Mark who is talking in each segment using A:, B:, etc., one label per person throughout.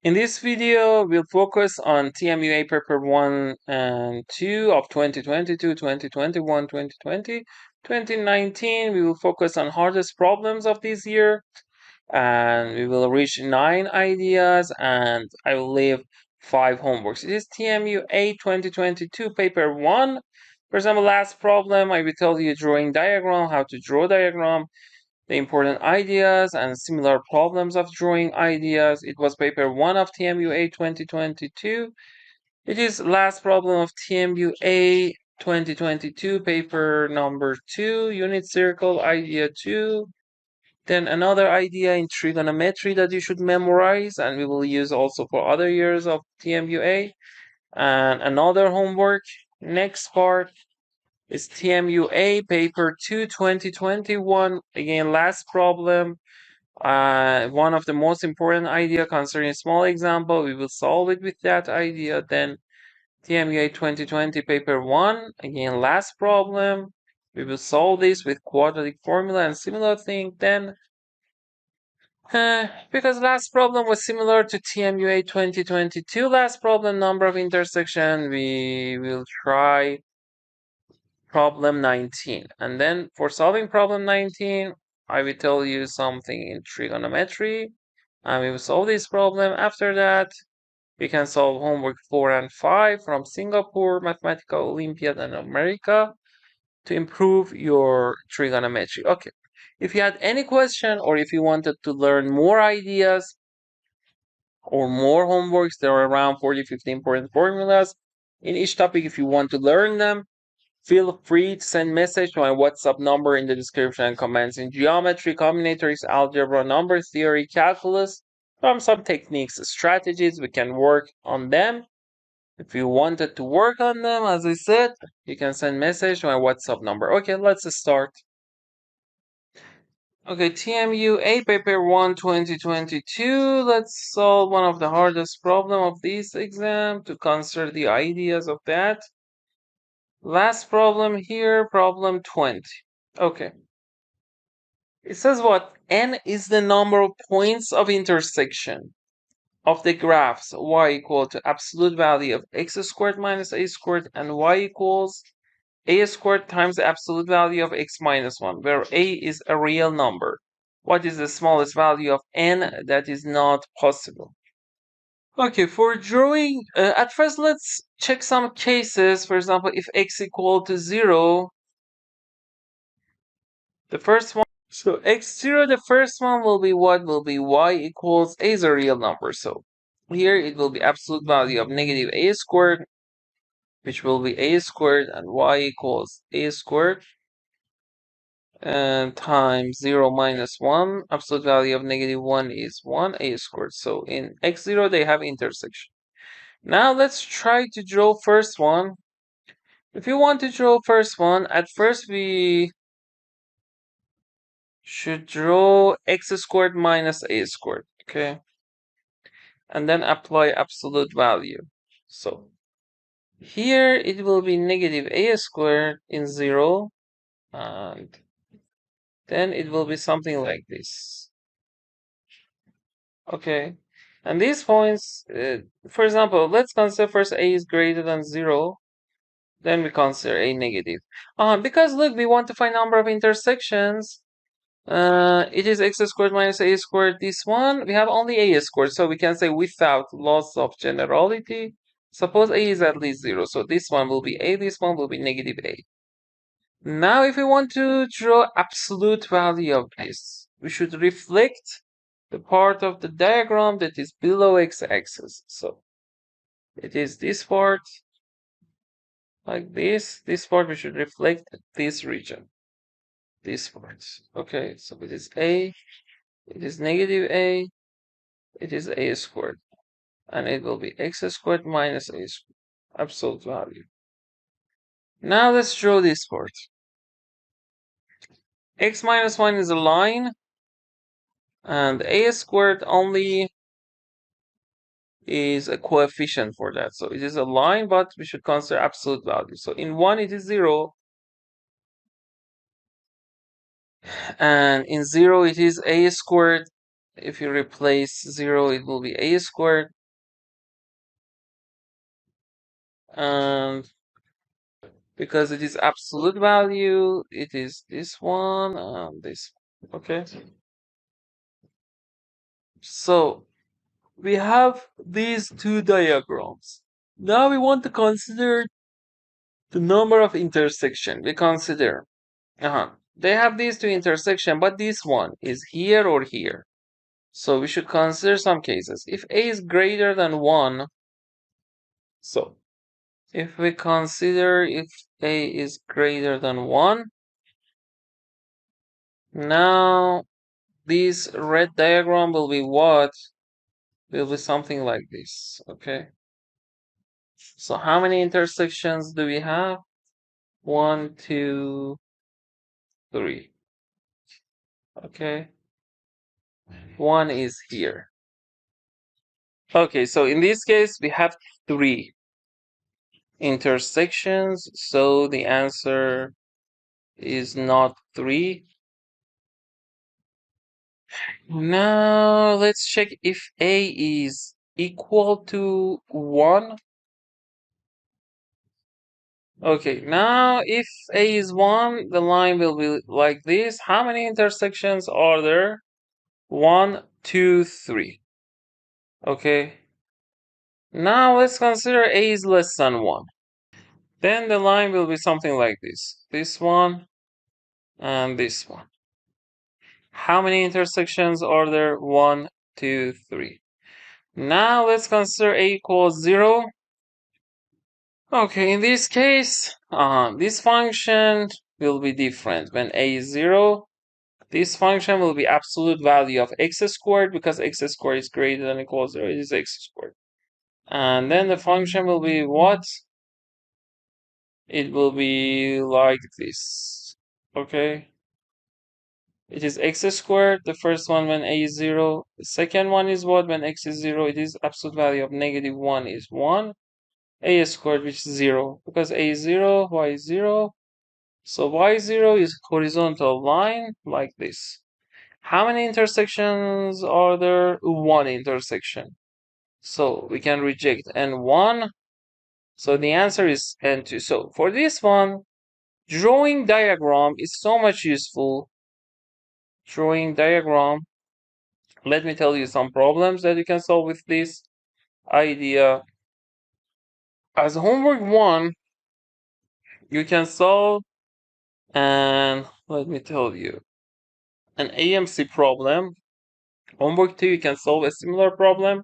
A: In this video, we'll focus on TMUA paper 1 and 2 of 2022, 2021, 2020, 2019. We will focus on hardest problems of this year, and we will reach 9 ideas, and I will leave 5 homeworks. It is TMUA 2022 paper 1. For example, last problem, I will tell you drawing diagram, how to draw diagram, the important ideas and similar problems of drawing ideas. It was paper 1 of TMUA 2022. It is last problem of TMUA 2022, paper number 2, unit circle, idea 2. Then another idea in trigonometry that you should memorize, and we will use also for other years of TMUA. And another homework, next part, is TMUA paper 2 2021. Again, last problem. One of the most important idea concerning a small example. We will solve it with that idea. Then TMUA 2020 paper 1. Again, last problem. We will solve this with quadratic formula and similar thing. Then because last problem was similar to TMUA 2022 last problem, number of intersection, we will try problem 19. And then for solving problem 19, I will tell you something in trigonometry, and we will solve this problem. After that, we can solve homework 4 and 5 from Singapore, Mathematical Olympiad and America to improve your trigonometry. Okay, if you had any question or if you wanted to learn more ideas or more homeworks, there are around 40-50 important formulas in each topic. If you want to learn them, feel free to send message to my WhatsApp number in the description and comments. In geometry, combinatorics, algebra, number theory, calculus, from some techniques, strategies, we can work on them. If you wanted to work on them, as I said, you can send message to my WhatsApp number. Okay, let's start. Okay, TMUA paper 1 2022. Let's solve one of the hardest problem of this exam to consider the ideas of that. Last problem here, problem 20. Okay. It says what? N is the number of points of intersection of the graphs y equal to absolute value of x squared minus a squared and y equals a squared times the absolute value of x minus 1, where a is a real number. What is the smallest value of n that is not possible? Okay, for drawing, at first let's check some cases. For example, if x equal to 0, the first one, so x0, the first one will be what? Will be y equals a is a real number. So here it will be absolute value of negative a squared, which will be a squared, and y equals a squared, and times 0 minus 1. Absolute value of negative 1 is 1 a squared. So in x0 they have intersection. Now let's try to draw first one. If you want to draw first one, at first we should draw x squared minus a squared, okay? And then apply absolute value. So here it will be negative a squared in 0, and then it will be something like this. Okay, and these points, for example, let's consider first a is greater than 0, then we consider a negative. Because look, we want to find number of intersections. It is x squared minus a squared. This one, we have only a squared, so we can say without loss of generality, suppose a is at least 0. So this one will be a, this one will be negative a. Now, if we want to draw absolute value of this, we should reflect the part of the diagram that is below x-axis. So it is this part, like this. This part we should reflect this region. This part. Okay, so it is a, it is negative a, it is a squared, and it will be x squared minus a squared, absolute value. Now let's draw this part. X minus 1 is a line, and a squared only is a coefficient for that. So it is a line, but we should consider absolute value. So in 1 it is 0, and in 0 it is a squared, If you replace 0, it will be a squared. And because it is absolute value, it is this one and this one. Okay. So we have these two diagrams. Now we want to consider the number of intersection. We consider, they have these two intersection, but this one is here or here. So we should consider some cases. If a is greater than 1, so if we consider if a is greater than 1, now this red diagram will be what? Will be something like this, okay? So how many intersections do we have? 1, 2, 3. Okay. 1 is here. Okay, so in this case, we have 3 intersections. So the answer is not 3. Now let's check if a is equal to 1. Okay, now if a is 1, the line will be like this. How many intersections are there? 1, 2, 3. Okay. Now let's consider a is less than 1. Then the line will be something like this. This one and this one. How many intersections are there? 1, 2, 3. Now let's consider a equals 0. Okay, in this case, this function will be different. When a is 0, this function will be absolute value of x squared, because x squared is greater than or equals 0, it is x squared. And then the function will be what? It will be like this. Okay. It is x squared, the first one when a is 0. The second one is what? When x is 0, it is absolute value of -1 is 1. A squared, which is 0. Because a is 0, y is 0. So y0 is horizontal line like this. How many intersections are there? 1 intersection. So we can reject n1. So the answer is n2. So for this one, drawing diagram is so much useful. Drawing diagram. Let me tell you some problems that you can solve with this idea. As homework 1, you can solve, and let me tell you, an AMC problem. Homework 2, you can solve a similar problem,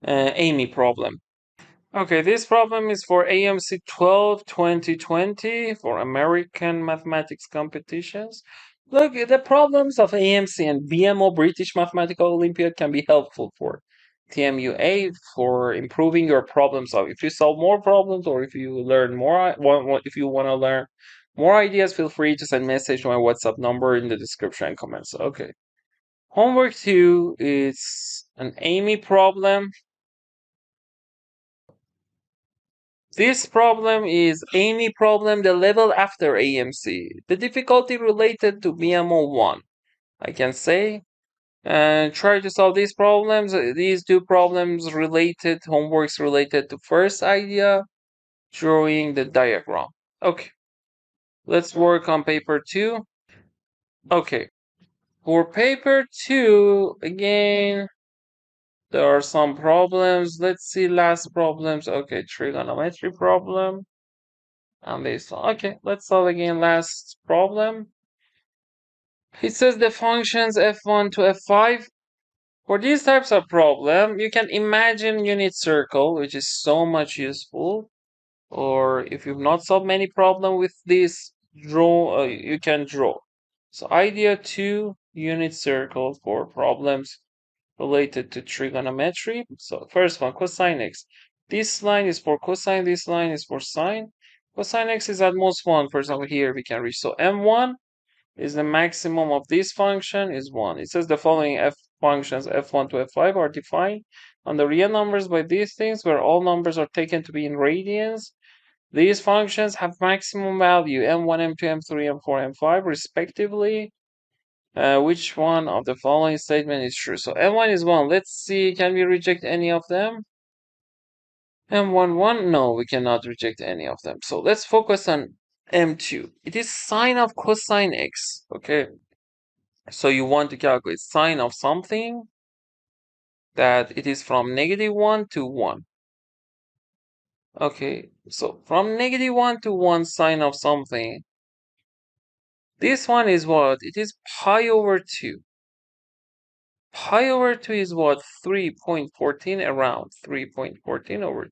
A: AME problem. Okay, this problem is for AMC 12 2020 for American mathematics competitions. Look, the problems of AMC and BMO, British Mathematical Olympiad, can be helpful for TMUA for improving your problem solving. If you solve more problems or if you learn more, if you want to learn more ideas, feel free to send message to my WhatsApp number in the description and comments. Okay. Homework 2 is an AME problem. This problem is AME problem, the level after AMC. The difficulty related to BMO 1. I can say. And try to solve these problems. These two problems related, homeworks related to first idea, drawing the diagram. Okay. Let's work on paper 2. Okay. For paper 2, again, there are some problems. Let's see last problems. Okay, trigonometry problem. And this one. Okay, let's solve again last problem. It says the functions f1 to f5. For these types of problem, you can imagine unit circle, which is so much useful. Or if you've not solved many problem with this, draw. You can draw. So idea 2, unit circle for problems related to trigonometry. So first one, cosine x. This line is for cosine, this line is for sine. Cosine x is at most 1. For example, here we can reach. So m1 is the maximum of this function is 1. It says the following f functions f1 to f5 are defined on the real numbers by these things, where all numbers are taken to be in radians. These functions have maximum value m1, m2, m3, m4, m5 respectively. Which one of the following statement is true? So M1 is 1. Let's see, can we reject any of them? M1, 1? No, we cannot reject any of them. So let's focus on M2. It is sine of cosine x, okay? So you want to calculate sine of something that it is from -1 to 1. Okay, so from -1 to 1 sine of something. This one is what? It is pi over 2. Pi over 2 is what? 3.14, around 3.14 over 2.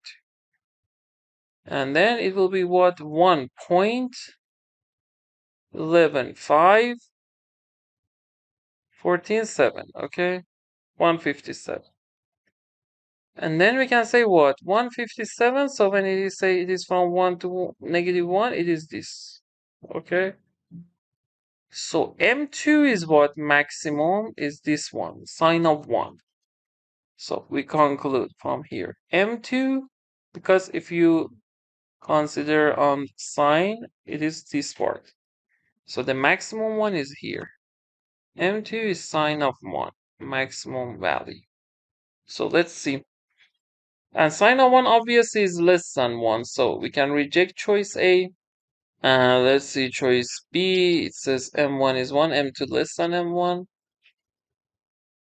A: And then it will be what? 1.115, 14.7, okay? 157. And then we can say what? 157, so when it is say it is from 1 to -1, it is this, okay? So M2 is what? Maximum is this one, sine of 1. So we conclude from here. M2, because if you consider sine, it is this part. So the maximum one is here. M2 is sine of 1, maximum value. So let's see. And sine of 1 obviously is less than 1, so we can reject choice A. Let's see choice B. It says M1 is 1, M2 less than M1.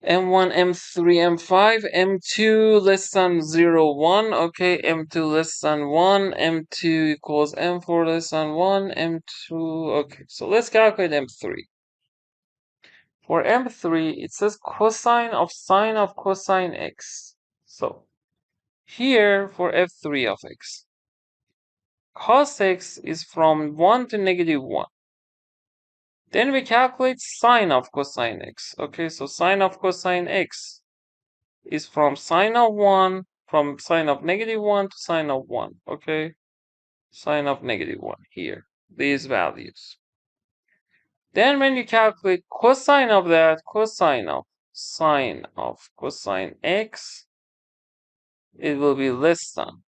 A: M1, M3, M5, M2 less than 0, 1. Okay, M2 less than 1, M2 equals M4 less than 1, M2. Okay, so let's calculate M3. For M3, it says cosine of sine of cosine x. So here for F3 of x, cos x is from 1 to -1. Then we calculate sine of cosine x. Okay, so sine of cosine x is from sine of 1, from sine of -1 to sine of 1. Okay, sine of -1 here, these values. Then when you calculate cosine of that, cosine of sine of cosine x, it will be less than.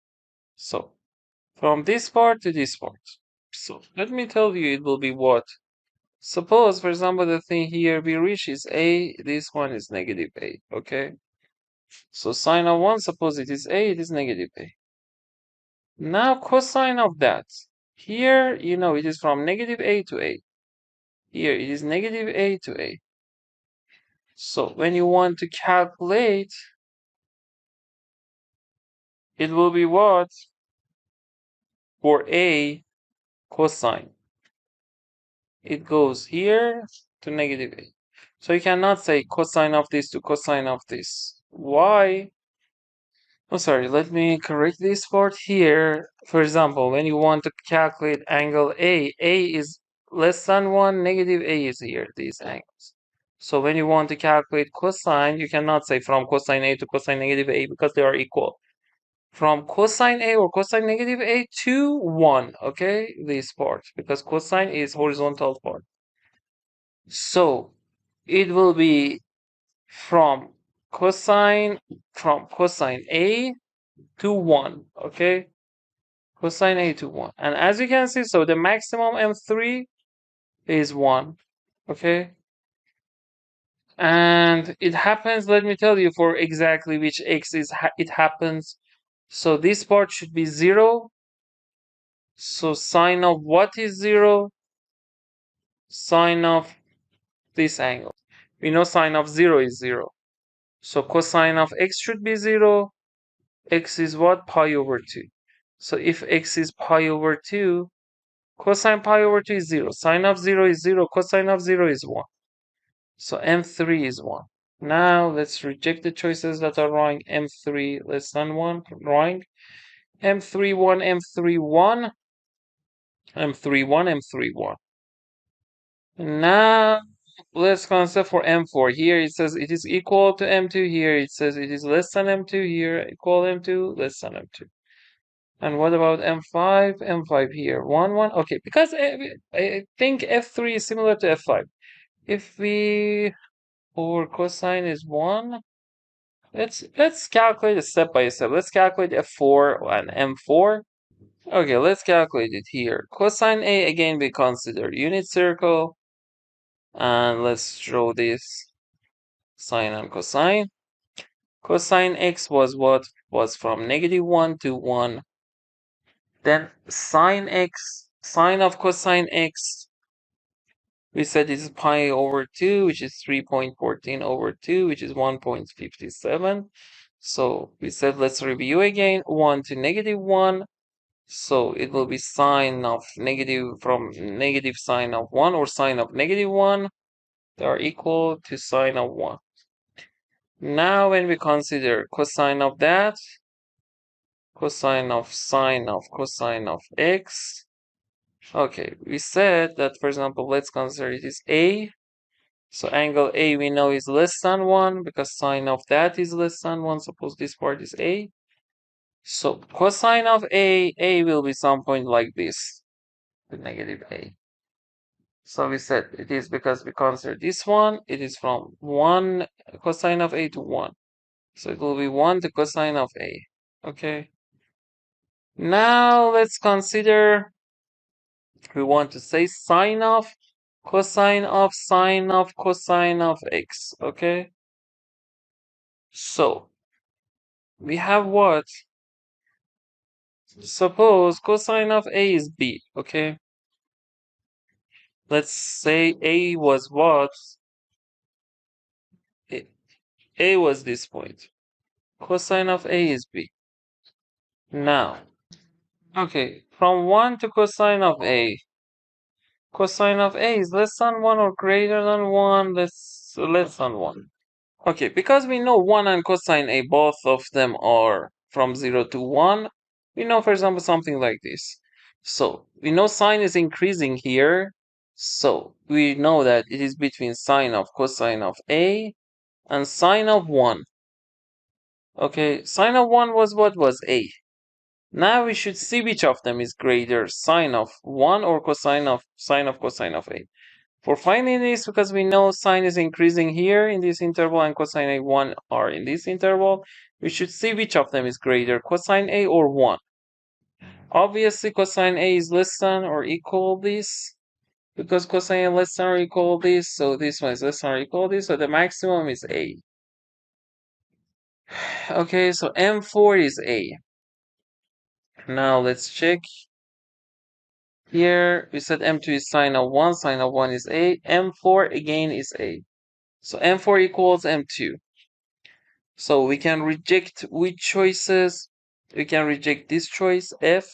A: So from this part to this part. So let me tell you, it will be what? Suppose, for example, the thing here we reach is a, this one is -a, okay? So sine of 1, suppose it is a, it is -a. Now cosine of that. Here, you know, it is from -a to a. Here, it is -a to a. So when you want to calculate, it will be what? For a cosine. It goes here to -a. So you cannot say cosine of this to cosine of this. Why? Oh, sorry, let me correct this part here. For example, when you want to calculate angle A is less than 1, -a is here, these angles. So when you want to calculate cosine, you cannot say from cosine A to cosine -a because they are equal. From cosine A or cosine -a to 1, okay, this part, because cosine is horizontal part. So it will be from cosine A to 1, okay? Cosine A to 1. And as you can see, so the maximum M3 is 1, okay? And it happens, let me tell you for exactly which x it happens. So this part should be 0. So sine of what is 0? Sine of this angle. We know sine of 0 is 0. So cosine of x should be 0. X is what? Pi over 2. So if x is pi over 2, cosine pi over 2 is 0. Sine of 0 is 0. Cosine of 0 is 1. So M3 is 1. Now let's reject the choices that are wrong. M3 less than 1, wrong. M3 1, M3 1, M3 1, M3 1. Now let's consider for M4. Here it says it is equal to M2. Here it says it is less than M2. Here equal M2, less than M2. And what about M5? M5 here, 1, 1. Okay, because I think F3 is similar to F5. If we, or cosine is 1, let's calculate it step by step. Let's calculate F4 and M4. Okay, let's calculate it here. Cosine A, again, we consider unit circle. And let's draw this sine and cosine. Cosine x was what? Was from -1 to 1. Then sine x, sine of cosine x, we said this is pi over 2, which is 3.14 over 2, which is 1.57. So we said let's review again, 1 to -1. So it will be sine of negative from negative sine of 1 or sine of -1. They are equal to sine of 1. Now when we consider cosine of that, cosine of sine of cosine of x. Okay, we said that, for example, let's consider it is A. So angle A we know is less than 1 because sine of that is less than 1. Suppose this part is A. So cosine of A will be some point like this, with -A. So we said it is because we consider this one, it is from 1 cosine of A to 1. So it will be 1 to cosine of A. Okay. Now let's consider, we want to say sine of cosine of sine of cosine of x. Okay. So we have what? Suppose cosine of A is B. Okay. Let's say A was what? A was this point. Cosine of A is B. Now, okay, from 1 to cosine of A. Cosine of A is less than 1 or greater than 1, less than 1. Okay, because we know 1 and cosine A, both of them are from 0 to 1, we know, for example, something like this. So, we know sine is increasing here, so we know that it is between sine of cosine of A and sine of 1. Okay, sine of 1 was what? Was A. Now we should see which of them is greater, sine of 1 or cosine of sine of cosine of A. For finding this, because we know sine is increasing here in this interval and cosine A1 are in this interval, we should see which of them is greater, cosine A or 1. Obviously, cosine A is less than or equal this, because cosine A less than or equal this, so this one is less than or equal this, so the maximum is A. Okay, so M4 is A. Now let's check. Here we said M2 is sine of 1, sine of 1 is A, M4 again is A. So M4 equals M2. So we can reject which choices? We can reject this choice, F.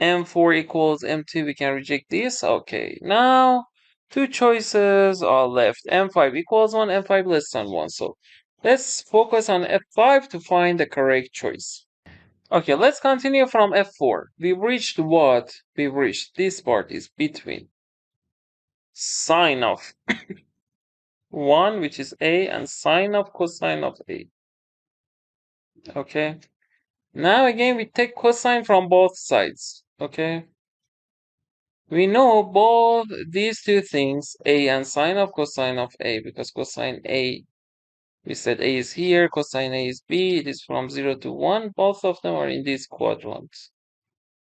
A: M4 equals M2, we can reject this. Okay, now two choices are left. M5 equals 1, M5 less than 1. So let's focus on F5 to find the correct choice. Okay, let's continue from F4. We've reached what? We've reached this part is between sine of 1, which is A, and sine of cosine of A. Okay. Now again, we take cosine from both sides. Okay. We know both these two things, A and sine of cosine of A, because cosine A, we said A is here, cosine A is B, it is from 0 to 1. Both of them are in this quadrant.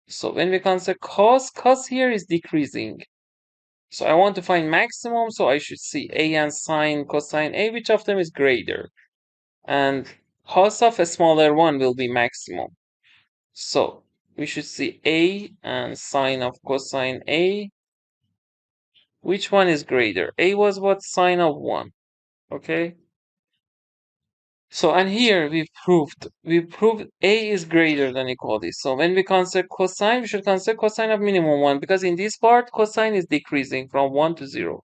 A: So when we consider cos here is decreasing. So I want to find maximum, so I should see A and sine cosine A, which of them is greater. And cos of a smaller one will be maximum. So we should see A and sine of cosine A. Which one is greater? A was what? Sine of 1. Okay? So, and here we proved A is greater than equal this. So when we consider cosine, we should consider cosine of minimum 1, because in this part, cosine is decreasing from 1 to 0.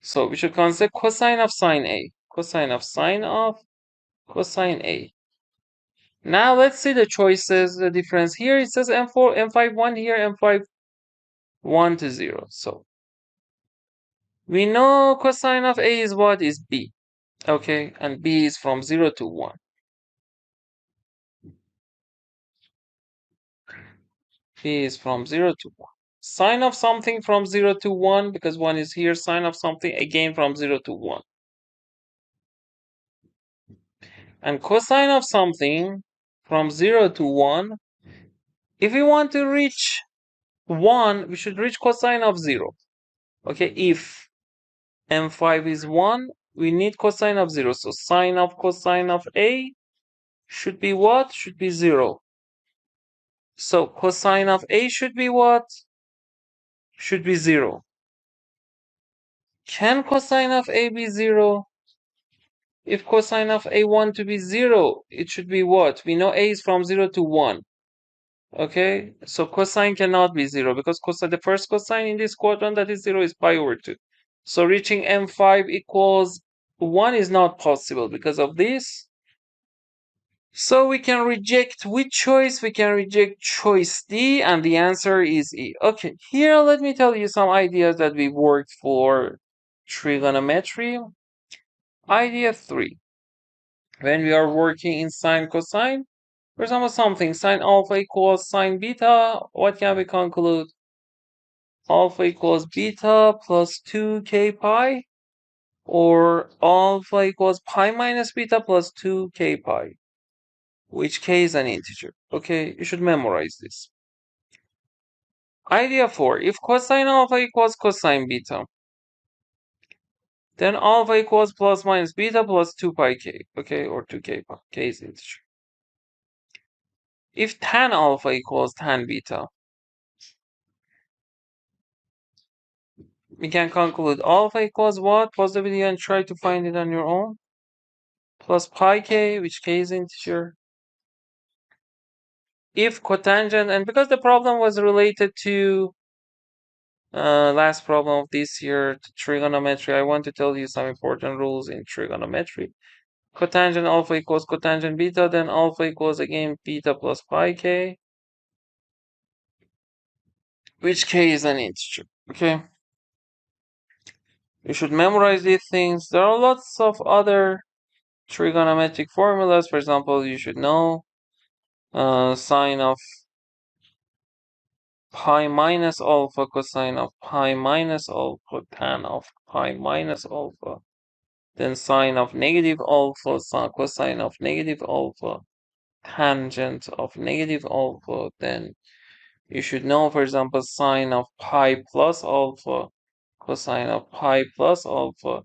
A: So we should consider cosine of sine A. Cosine of sine of cosine A. Now let's see the choices, the difference. Here it says M4, M5, 1, here M5, 1 to 0. So we know cosine of A is what? Is B. Okay, and B is from 0 to 1. B is from 0 to 1. Sine of something from 0 to 1, because 1 is here. Sine of something again from 0 to 1. And cosine of something from 0 to 1. If we want to reach 1, we should reach cosine of 0. Okay, if m5 is 1. We need cosine of 0. So sine of cosine of A should be what? Should be 0. So cosine of A should be what? Should be 0. Can cosine of A be 0? If cosine of A1 to be 0, it should be what? We know A is from 0 to 1. Okay, so cosine cannot be 0 because cosine, the first cosine in this quadrant that is 0 is pi over 2. So reaching m5 equals 1 is not possible because of this. So we can reject which choice? We can reject choice D, and the answer is E. Okay, here let me tell you some ideas that we worked for trigonometry. Idea 3. When we are working in sine cosine, for example, something sine alpha equals sine beta, what can we conclude? Alpha equals beta plus 2k pi, or alpha equals pi minus beta plus 2k pi, which k is an integer. Okay, you should memorize this. Idea 4. If cosine alpha equals cosine beta, then alpha equals plus minus beta plus 2 pi k, okay, or 2k pi, k is integer. If tan alpha equals tan beta, we can conclude alpha equals what? Pause the video and try to find it on your own. Plus pi k, which k is integer. If cotangent, and because the problem was related to last problem of this year, trigonometry, I want to tell you some important rules in trigonometry. Cotangent alpha equals cotangent beta, then alpha equals again beta plus pi k, which k is an integer. Okay, you should memorize these things. There are lots of other trigonometric formulas. For example, you should know sine of pi minus alpha, cosine of pi minus alpha, tan of pi minus alpha, then sine of negative alpha, cosine of negative alpha, tangent of negative alpha. Then you should know, for example, sine of pi plus alpha, cosine of pi plus alpha,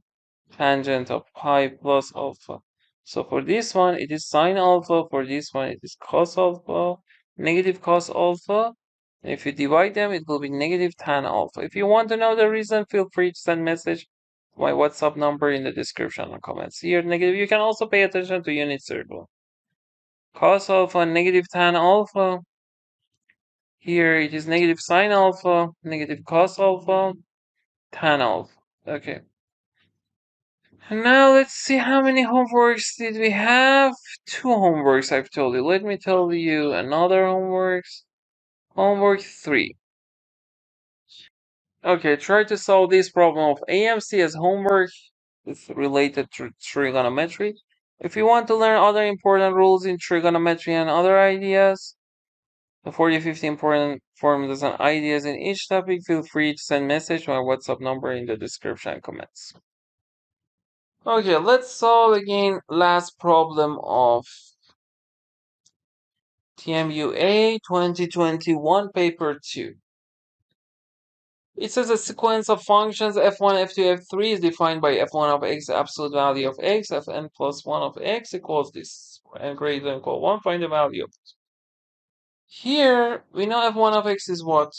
A: tangent of pi plus alpha. So for this one, it is sine alpha. For this one, it is cos alpha, negative cos alpha. If you divide them, it will be negative tan alpha. If you want to know the reason, feel free to send message to my WhatsApp number in the description and comments. Here, negative. You can also pay attention to unit circle. Cos alpha, negative tan alpha. Here it is negative sine alpha, negative cos alpha, tan alpha. Okay. And now let's see how many homeworks did we have. 2 homeworks I've told you. Let me tell you another homeworks. Homework 3. Okay, try to solve this problem of AMC as homework. It's related to trigonometry. If you want to learn other important rules in trigonometry and other ideas, the 40-50 important formulas and ideas in each topic, feel free to send message to my WhatsApp number in the description and comments. Okay, let's solve again last problem of TMUA 2021 paper 2. It says a sequence of functions f1, f2, f3 is defined by f1 of x, absolute value of x, fn plus 1 of x equals this, and greater than equal 1, find the value of it. Here, we know f1 of x is what?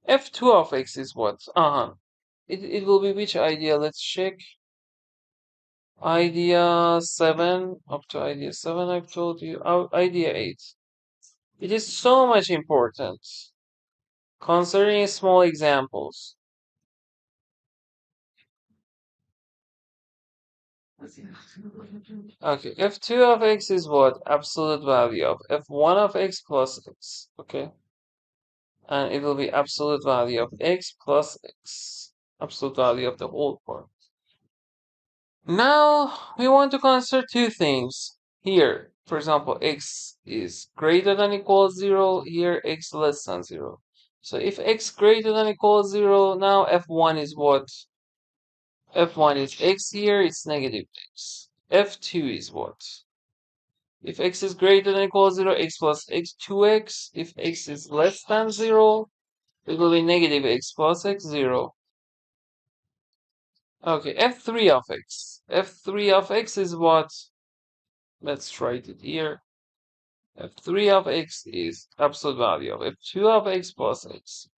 A: f2 of x is what? It will be which idea? Let's check. Idea 7, up to idea 7 I've told you. Idea 8. It is so much important. Considering small examples. Okay, f2 of x is what? Absolute value of f1 of x plus x. Okay. And it will be absolute value of x plus x. Absolute value of the whole part. Now, we want to consider 2 things. Here, for example, x is greater than equals 0. Here, x less than 0. So if x greater than equals 0, now f1 is what? f1 is x here, it's negative x. f2 is what? If x is greater than equals 0, x plus x, 2x. If x is less than 0, it will be negative x plus x, 0. Okay, f3 of x. f3 of x is what? Let's write it here. f3 of x is absolute value of f2 of x plus x.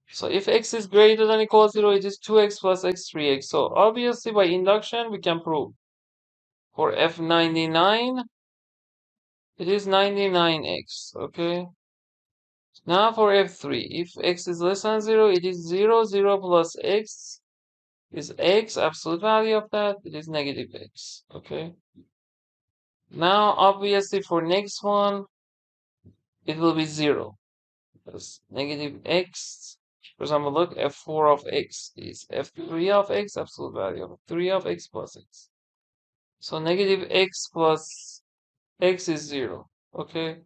A: So if x is greater than or equal to 0, it is 2x plus x 3x. So obviously by induction we can prove. For f99, it is 99x, okay? Now for f3, if x is less than 0, it is 0, 0 plus x is x, absolute value of that, it is negative x, okay? Now obviously for next one, it will be 0. Because negative x, for example, look, f4 of x is f3 of x, absolute value of 3 of x plus x. So negative x plus x is 0, okay?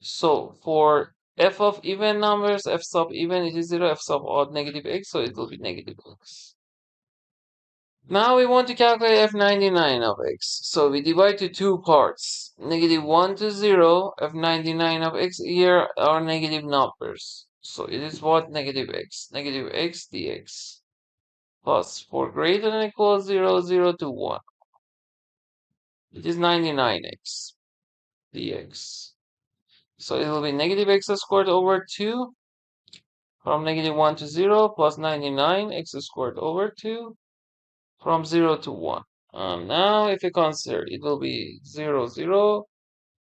A: So for f of even numbers, f sub even, it is 0, f sub odd, negative x, so it will be negative x. Now we want to calculate f99 of x. So we divide to two parts. Negative 1 to 0, f99 of x here are negative numbers. So it is what? Negative x dx. Plus, for greater than or equal to 0, 0 to 1. It is 99x dx. So it will be negative x squared over 2 from negative 1 to 0 plus 99 x squared over 2 from 0 to 1. Now if you consider, it will be 0, 0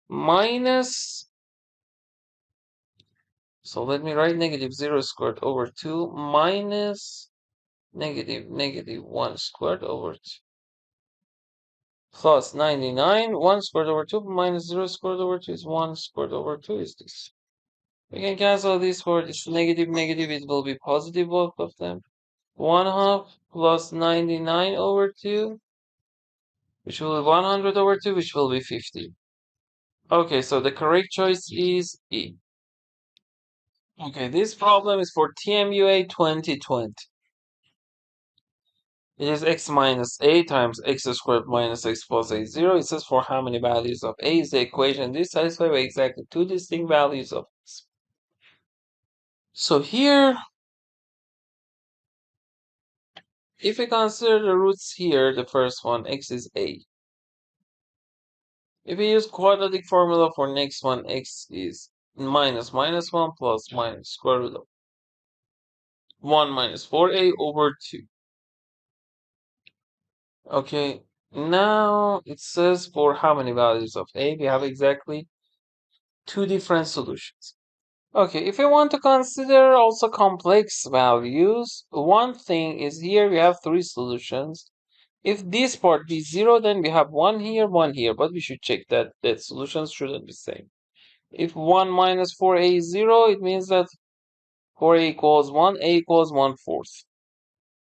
A: minus, so let me write negative 0 squared over 2 minus negative 1 squared over 2 plus 99, 1 squared over 2 minus 0 squared over 2 is 1 squared over 2 is this. We can cancel this for it's negative, it will be positive both of them. 1/2 plus 99 over 2, which will be 100 over 2, which will be 50. Okay, so the correct choice is E. Okay, this problem is for TMUA 2020. It is x minus a times x squared minus x plus a 0. It says for how many values of a is the equation dissatisfied by exactly two distinct values of x. So here, if we consider the roots here, the first one, x is a. If we use quadratic formula for next one, x is minus 1 plus minus square root of 1 minus 4a over 2. Okay, now it says for how many values of a, we have exactly two different solutions. Okay, if we want to consider also complex values, one thing is here we have three solutions. If this part be 0, then we have one here, but we should check that solutions shouldn't be same. If 1 minus 4a is 0, it means that 4a equals 1, a equals 1/4.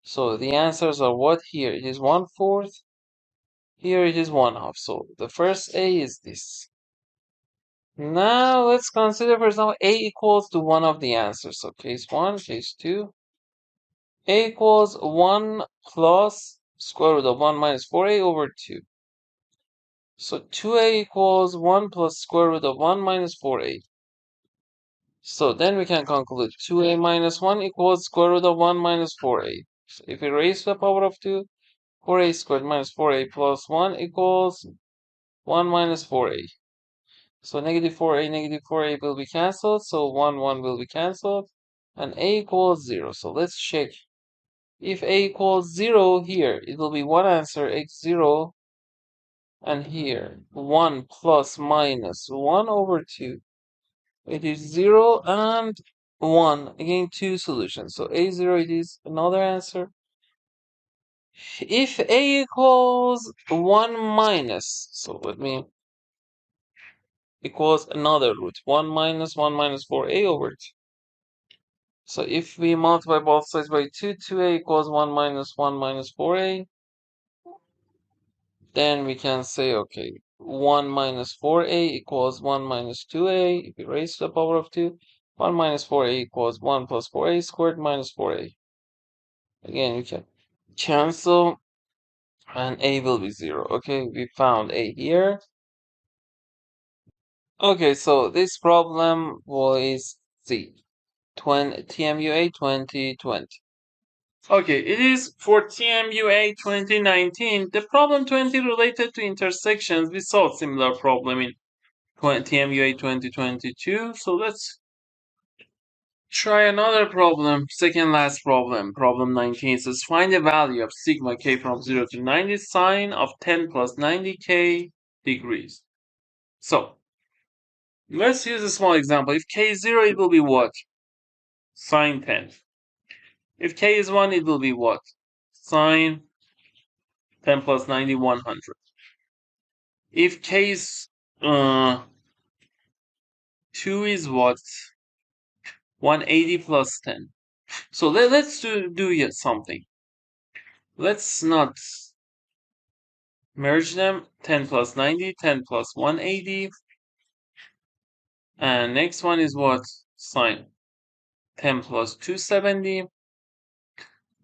A: So the answers are what here? It is 1/4. Here it is 1/2. So the first a is this. Now let's consider, for example, a equals to one of the answers. So case 1, case 2. A equals 1 plus square root of 1 minus 4a over 2. So 2a equals 1 plus square root of 1 minus 4a. So then we can conclude 2a minus 1 equals square root of 1 minus 4a. So if we raise to the power of 2, 4a squared minus 4a plus 1 equals 1 minus 4a. So negative 4a will be cancelled. So 1 will be cancelled. And a equals 0. So let's check. If a equals 0 here, it will be one answer, x0. And here, 1 plus minus 1 over 2. It is 0 and 1. Again, two solutions. So a0, it is another answer. If a equals 1 minus, so let me equals another root. 1 minus 4a over 2. So if we multiply both sides by 2, 2a equals 1 minus 4a. Then we can say, okay, 1 minus 4a equals 1 minus 2a. If we raise to the power of 2, 1 minus 4a equals 1 plus 4a squared minus 4a. Again, we can cancel, and a will be 0. Okay, we found a here. Okay, so this problem was C. TMUA 2020. Okay, it is for TMUA 2019. The problem 20 related to intersections. We saw a similar problem in TMUA 2022. So let's try another problem. Second last problem. Problem 19 says find the value of sigma k from 0 to 90 sine of 10 plus 90k degrees. So let's use a small example. If k is 0, it will be what? Sine 10. If k is 1, it will be what? Sine 10 plus 90, 100. If k is 2 is what? 180 plus 10. So let's do yet something. Let's not merge them. 10 plus 90, 10 plus 180. And next one is what? Sine 10 plus 270.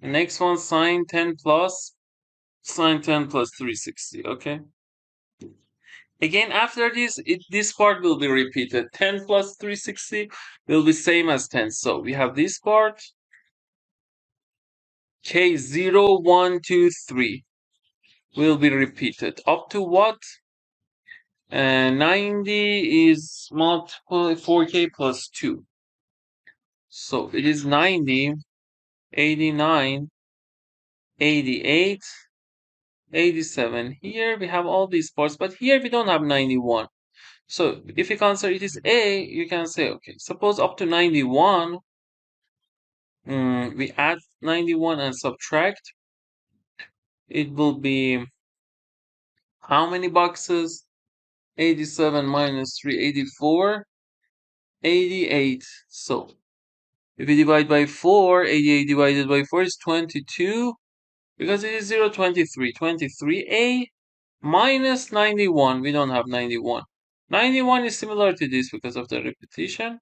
A: The next one sine 10 plus sine 10 plus 360. Okay. Again, after this part will be repeated. 10 plus 360 will be same as 10. So we have this part. K 0, 1, 2, 3 will be repeated. Up to what? 90 is multiple 4k plus 2. So it is 90, 89, 88, 87. Here we have all these parts, but here we don't have 91. So if you consider it is A, you can say, okay, suppose up to 91, we add 91 and subtract. It will be how many boxes? 87 minus 3, 84, 88. So if you divide by 4, 88 divided by 4 is 22, because it is 0, 23. 23a minus 91. We don't have 91. 91 is similar to this because of the repetition.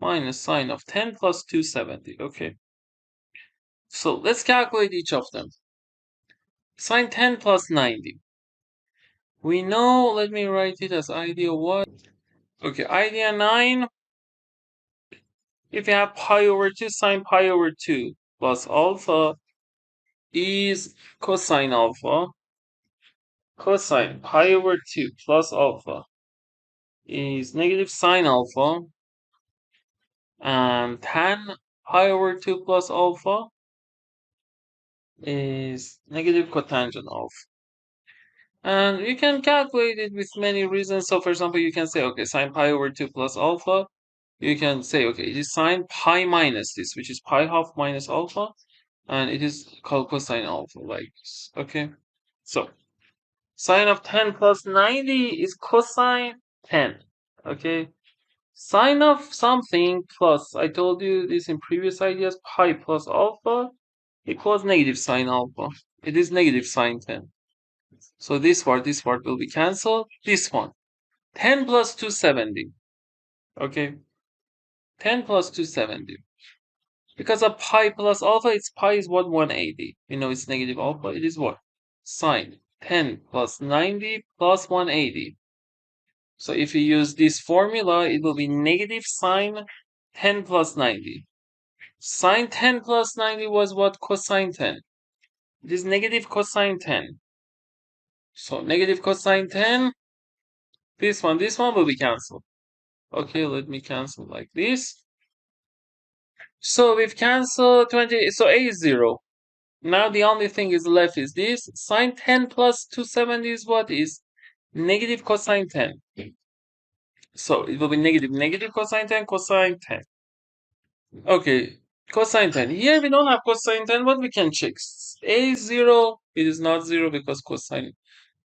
A: Minus sine of 10 plus 270. Okay. So let's calculate each of them. Sine 10 plus 90. We know, let me write it as idea what? Okay, idea 9. If you have pi over 2, sine pi over 2 plus alpha is cosine alpha. Cosine pi over 2 plus alpha is negative sine alpha. And tan pi over 2 plus alpha is negative cotangent alpha. And you can calculate it with many reasons. So for example, you can say, okay, sine pi over 2 plus alpha. You can say, okay, it is sine pi minus this, which is pi half minus alpha. And it is called cosine alpha, like this. Okay. So sine of 10 plus 90 is cosine 10. Okay. Sine of something plus, I told you this in previous ideas, pi plus alpha equals negative sine alpha. It is negative sine 10. So this part will be cancelled. This one, 10 plus 270. Okay, 10 plus 270. Because of pi plus alpha, its pi is what? 180. You know it's negative alpha. It is what? Sine 10 plus 90 plus 180. So if you use this formula, it will be negative sine 10 plus 90. Sine 10 plus 90 was what? Cosine 10. It is negative cosine 10. So negative cosine 10, this one will be cancelled. Okay, let me cancel like this. So we've cancelled 20, so A is 0. Now the only thing is left is this. Sine 10 plus 270 is what? Is negative cosine 10. So it will be negative cosine 10, cosine 10. Okay, cosine 10. Here we don't have cosine 10, but we can check. A is 0. It is not 0 because cosine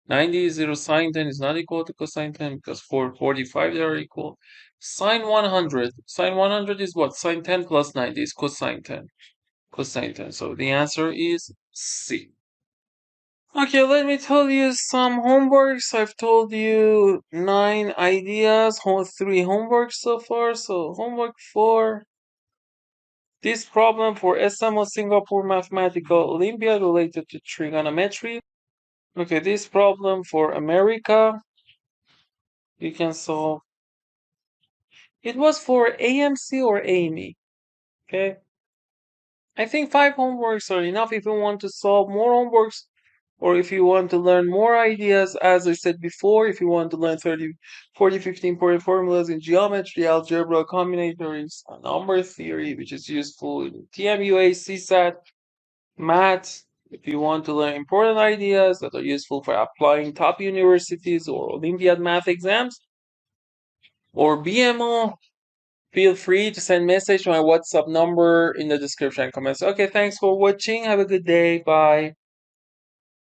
A: 90 is 0. Sine 10 is not equal to cosine 10 because 445 they are equal. Sine 100. Sine 100 is what? Sine 10 plus 90 is cosine 10. Cosine 10. So the answer is C. Okay, let me tell you some homeworks. I've told you 9 ideas, 3 homeworks so far. So homework 4. This problem for SMO Singapore Mathematical Olympiad related to trigonometry. Okay, this problem for America, you can solve. It was for AMC or AME. Okay. I think 5 homeworks are enough if you want to solve more homeworks, or if you want to learn more ideas. As I said before, if you want to learn 30, 40, 15 important formulas in geometry, algebra, combinatorics, number theory, which is useful in TMUA, CSAT, math. If you want to learn important ideas that are useful for applying top universities or Olympiad math exams or BMO, feel free to send message to my WhatsApp number in the description and comments. Okay, thanks for watching. Have a good day. Bye.